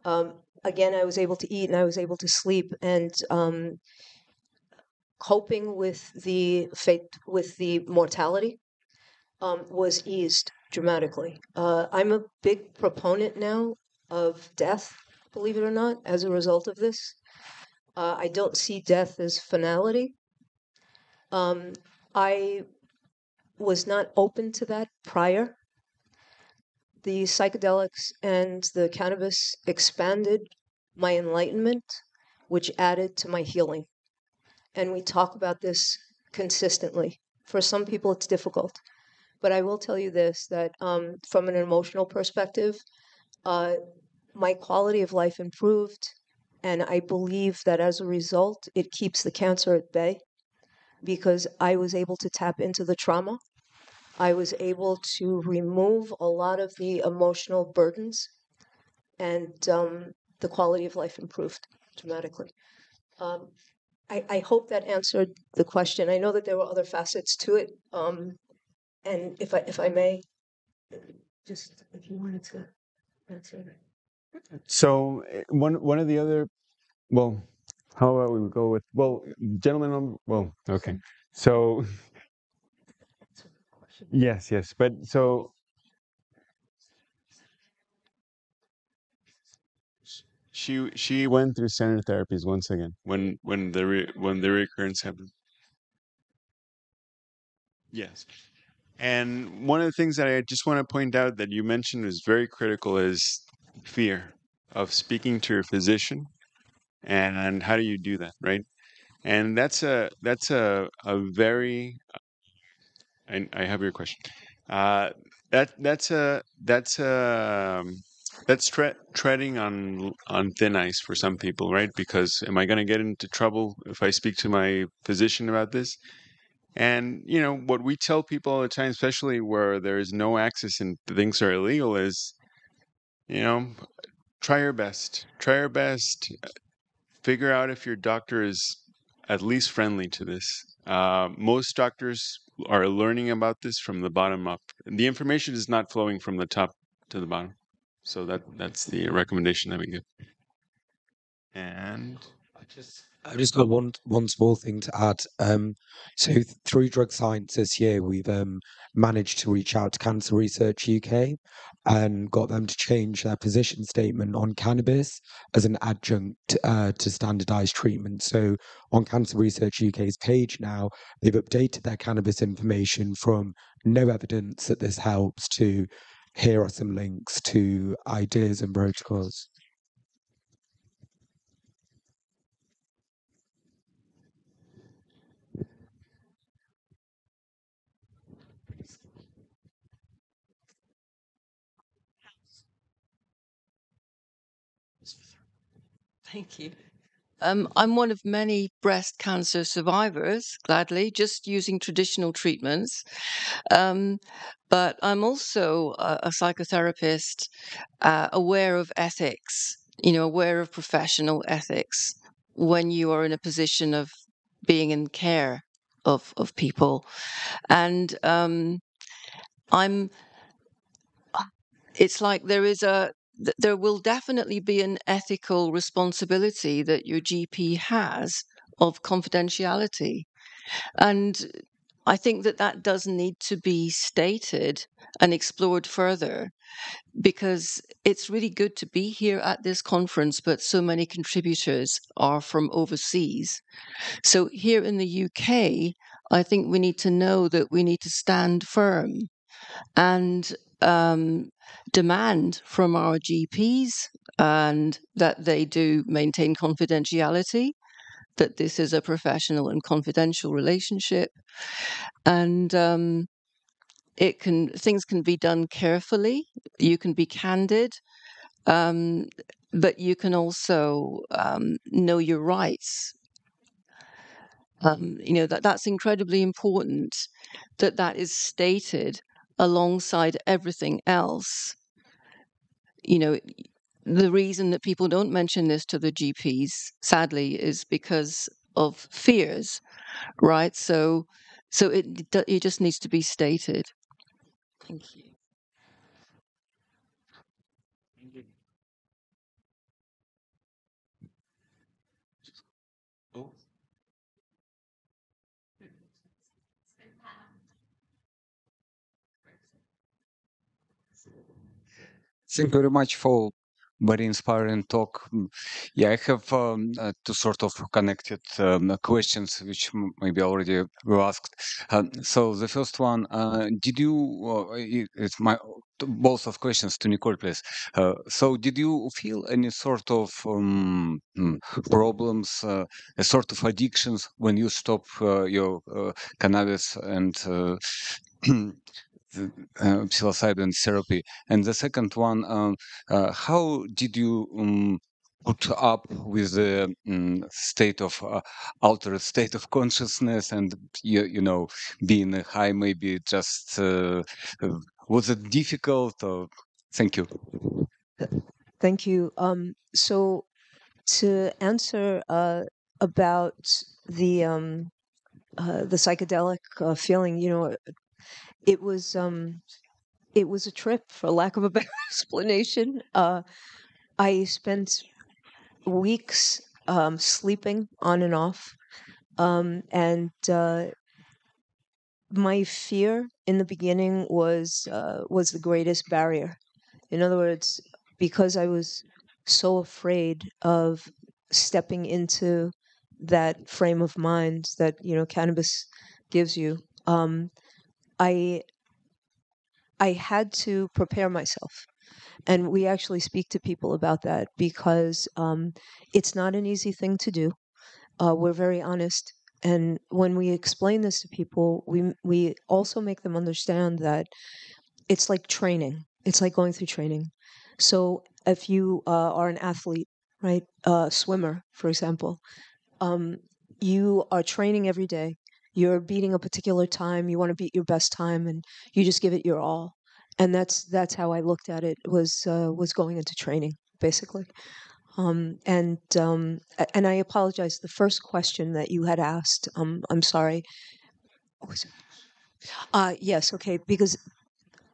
Again, I was able to eat and I was able to sleep, and coping with the mortality was eased dramatically. I'm a big proponent now of death, believe it or not, as a result of this. I don't see death as finality. I was not open to that prior. The psychedelics and the cannabis expanded my enlightenment, which added to my healing. And we talk about this consistently. For some people, it's difficult. But I will tell you this, that from an emotional perspective, my quality of life improved. And I believe that as a result, it keeps the cancer at bay because I was able to tap into the trauma. I was able to remove a lot of the emotional burdens, and the quality of life improved dramatically. I hope that answered the question. I know that there were other facets to it. And if I may, just if you wanted to answer that. So one of the other, well, how about we go with, gentlemen, okay. So yes, but so she went through standard therapies once again when the recurrence happened. Yes. And one of the things that I just want to point out that you mentioned is very critical is fear of speaking to your physician, and how do you do that, right? And that's a very, I have your question. That's treading on thin ice for some people, right? Because am I going to get into trouble if I speak to my physician about this? And what we tell people all the time, especially where there is no access and things are illegal, is try your best. Try your best. Figure out if your doctor is at least friendly to this. Most doctors are learning about this from the bottom up. The information is not flowing from the top to the bottom. So that's the recommendation that we give. And I've just got one small thing to add. So through Drug Science this year, we've managed to reach out to Cancer Research UK and got them to change their position statement on cannabis as an adjunct to standardized treatment. So on Cancer Research UK's page now, they've updated their cannabis information from no evidence that this helps to here are some links to ideas and protocols. Thank you. I'm one of many breast cancer survivors, gladly, just using traditional treatments. But I'm also a psychotherapist, aware of ethics, aware of professional ethics when you are in a position of being in care of people. And it's like there will definitely be an ethical responsibility that your GP has of confidentiality. And I think that does need to be stated and explored further, because it's really good to be here at this conference, but so many contributors are from overseas. So here in the UK, I think we need to know that we need to stand firm and demand from our GPs and that they do maintain confidentiality, that this is a professional and confidential relationship, and things can be done carefully. You can be candid, but you can also know your rights. That's incredibly important, that is stated alongside everything else. The reason that people don't mention this to the GPs, sadly, is because of fears, right? So it just needs to be stated. Thank you. Thank you very much for very inspiring talk. Yeah, I have two sort of connected questions, which maybe already were asked. So the first one, did you? It's my both of questions to Nicole, please. So did you feel any sort of problems, a sort of addictions when you stop your cannabis and psilocybin therapy? And the second one, how did you put up with the state of altered state of consciousness and being high? Maybe just was it difficult? Or thank you. Thank you. So to answer about the psychedelic feeling, it was a trip, for lack of a better explanation. I spent weeks sleeping on and off, and my fear in the beginning was the greatest barrier. In other words, because I was so afraid of stepping into that frame of mind that cannabis gives you, I had to prepare myself. And we actually speak to people about that because it's not an easy thing to do. We're very honest. And when we explain this to people, we also make them understand that it's like training. It's like going through training. So if you are an athlete, right, swimmer, for example, you are training every day. You're beating a particular time. You want to beat your best time, and you just give it your all. And that's how I looked at it. Was going into training basically. And I apologize. The first question that you had asked, I'm sorry. What was it? Yes, okay, because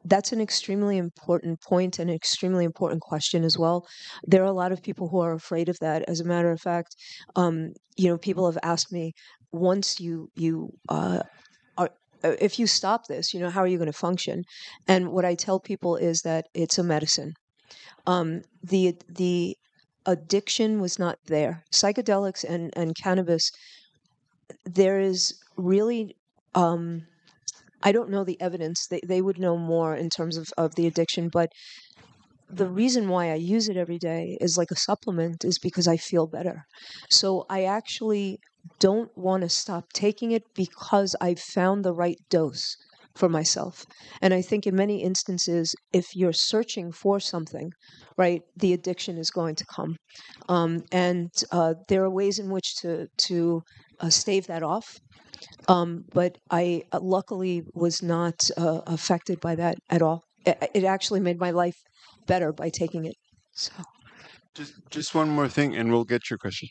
that's an extremely important point and an extremely important question as well. There are a lot of people who are afraid of that. As a matter of fact, people have asked me, once you are, if you stop this, how are you going to function? And what I tell people is that it's a medicine. The addiction was not there. Psychedelics and cannabis, there is really, I don't know the evidence. They would know more in terms of the addiction, but the reason why I use it every day is like a supplement is because I feel better. So I actually don't want to stop taking it because I've found the right dose for myself. And I think in many instances, if you're searching for something, right, the addiction is going to come. And there are ways in which to stave that off. But I luckily was not affected by that at all. It actually made my life better by taking it. So Just one more thing, and we'll get your question.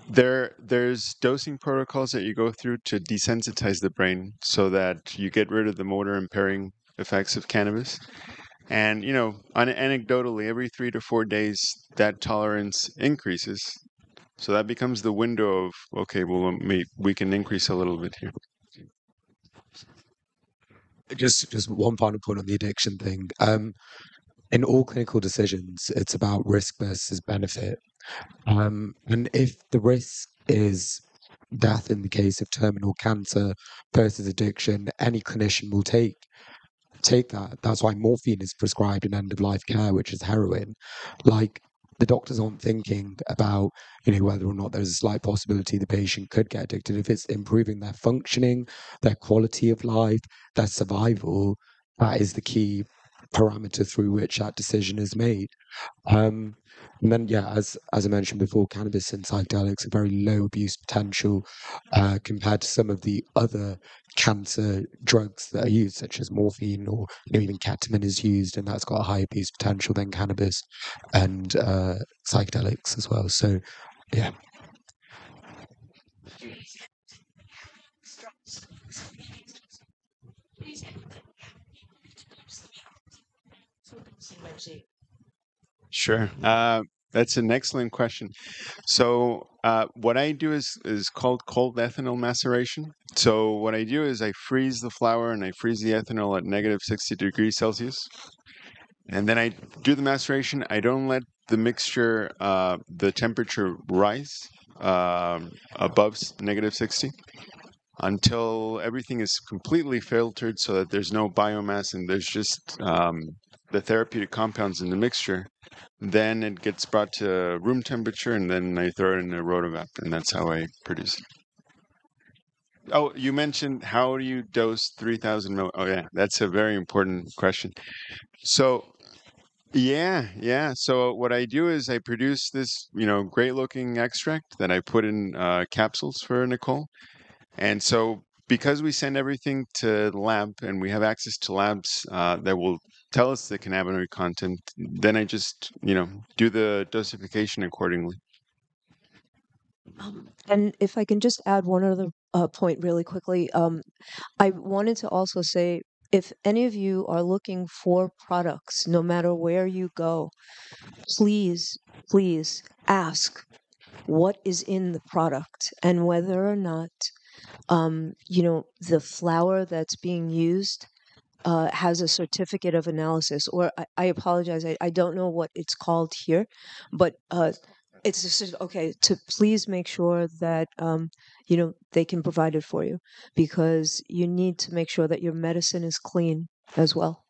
There's dosing protocols that you go through to desensitize the brain so that you get rid of the motor impairing effects of cannabis. And anecdotally, every 3 to 4 days, that tolerance increases. So that becomes the window of, okay, well, we can increase a little bit here. Just one final point on the addiction thing. In all clinical decisions, it's about risk versus benefit. And if the risk is death in the case of terminal cancer versus addiction, any clinician will take that. That's why morphine is prescribed in end of life care, which is heroin. Like, the doctors aren't thinking about, whether or not there's a slight possibility the patient could get addicted. If it's improving their functioning, their quality of life, their survival, that is the key parameter through which that decision is made. And then, yeah, as I mentioned before, cannabis and psychedelics are very low abuse potential compared to some of the other cancer drugs that are used, such as morphine, or even ketamine is used, and that's got a higher abuse potential than cannabis and psychedelics as well. So, yeah. Sure. That's an excellent question. So what I do is called cold ethanol maceration. So what I do is I freeze the flower and I freeze the ethanol at negative 60 degrees Celsius. And then I do the maceration. I don't let the mixture, the temperature rise above negative 60 until everything is completely filtered so that there's no biomass and there's just the therapeutic compounds in the mixture. Then it gets brought to room temperature, and then I throw it in a rotovap, and that's how I produce it. Oh, you mentioned how do you dose 3,000 mil? Oh, yeah, that's a very important question. So, yeah. So what I do is I produce this, great-looking extract that I put in capsules for Nicole. And so because we send everything to the lab and we have access to labs that will tell us the cannabinoid content, then I just, do the dosification accordingly. And if I can just add one other point really quickly, I wanted to also say, if any of you are looking for products, no matter where you go, please, please ask what is in the product and whether or not, the flour that's being used has a certificate of analysis. Or I apologize, I don't know what it's called here, but it's just okay to please make sure that they can provide it for you, because you need to make sure that your medicine is clean as well.